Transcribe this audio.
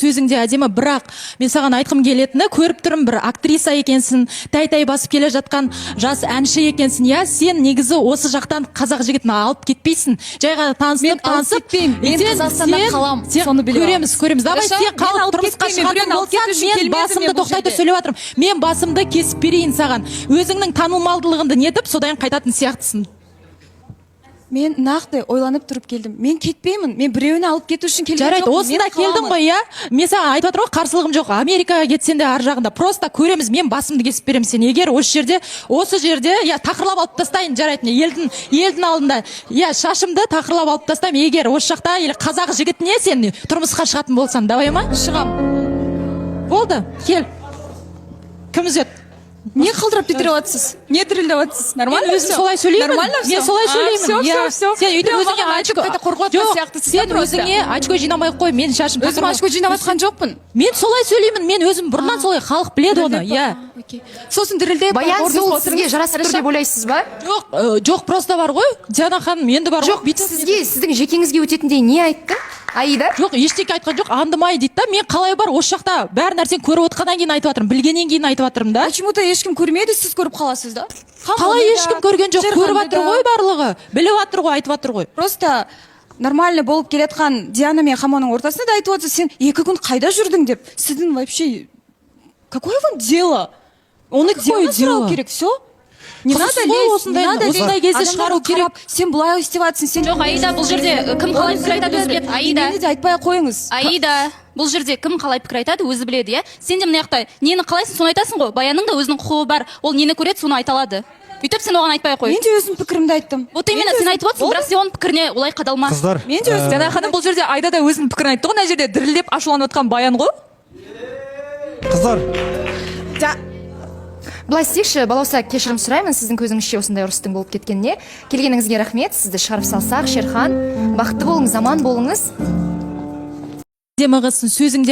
сөзіңде әдемі, бірақ мен саған айтқым келетіні, көріп тұрмын, бір актриса екенсің, тай басып келе жатқан жас әнші екенсің. Я, сен негізі осы жақтан қазақ жігітін алып кетпейсің. Жай ғана танысып, мен Қазақстанда қалам, соны білемін. Көреміз. Давай сен қалып тұрмысқа шығатын болсаң, мен басымды тоқтай тұр сөйлеп жатырмын. Мен басымды кесіп берейін саған. Өзіңнің танылмалдылығыңды нетіп, содан қайтатын сияқтысың. Мен нақты ойланып тұрып келдім. Мен кетпеймін. Мен біреуіне алып кету үшін келген жоқпын. Жарайды, осында келдің ғой, я? Мен саған айтып жатырмын ғой, қарсылығым жоқ. Америкаға кетсен де ар жағында. Просто көреміз, мен басымды кесіп беремін сен. Егер осы жерде, я тақырлап алып тастайын, жарайды, елдің алдында. Я шашымды тақырлап алып тастаймын. Егер осы жақта қазақ жігітіне сен тұрмысқа шығатын болсаң, давай ма? Шығам. Болды, кел. Кім үзет? Не қалдырап кетіріп жатсыз? Не дірілдеп жатсыз? Нормально? Мен өзім солай сөйлеймін. Нормально все? Мен солай сөйлеймін. Все. Сен өйтіп өзіңе очко сен өзіңе очко жинамай қой. Мен шашым өзім очко жинап жатқан жоқпын. Мен солай сөйлеймін. Мен өзім бұрыннан солай, халық біледі оны. Иә. Сосын дірілдеп Баян, сол сізге жарасып тұр деп ойлайсыз ба? Жоқ, просто бар ғой. Диана ханым, енді бар ғой. Жоқ, сізге, сіздің жекеңізге өтетіндей не айтты? Аида? Жоқ, ештеңе айтқан жоқ. Андымай дейді да. Мен қалай бар осы жақта бәр нәрсені көріп отқаннан кейін айтып жатырмын. Білгеннен кейін айтып жатырмын да. Почему-то ешкім көрмеді, сіз көріп қаласыз да? Қалай ешкім көрген жоқ, көріп жатыр ғой барлығы. Біліп жатыр ғой, айтып жатыр ғой. Просто нормально болып келетқан Диана мен Хамоның ортасында да айтып отырсыз, сен 2 күн қайда жүрдің деп. Сіздің вообще какое вам дело? Оны дело сұрау керек, все? Не надо лезть, не надо лезть. Шығару керек. Сен бұлай істеп жатсың, сен... Жоқ, Аида, бұл жерде кім қалай пікір айтады өзі біледі. Аида. Мені де айтпай қойыңыз. Аида, бұл жерде кім қалай пікір айтады өзі біледі, иә? Сен де мына жақта нені қалайсың, соны айтасың ғой. Баянның да өзінің құқығы бар. Ол нені көреді, соны айта алады. Өйтіп сен оған айтпай қой. Мен де өзім пікірімді айттым. Вот именно сен айтып отырсың, бірақ сен оның пікіріне олай қадалма. Қыздар, Мен де өзім... Диана ханым, бұл жерде Аида да өзінің пікірін айтты ғой, мына жерде дірілдеп ашуланып отқан Баян ғой. қыздар, Былай істейікші, балауса, кешірім сұраймын сіздің көзіңізше осындай ұрыстың болып кеткеніне. Келгеніңізге рахмет, сізді шығарып салсақ, Шерхан. Бақытты болыңыз, аман болыңыз. Демағысын сөзіңде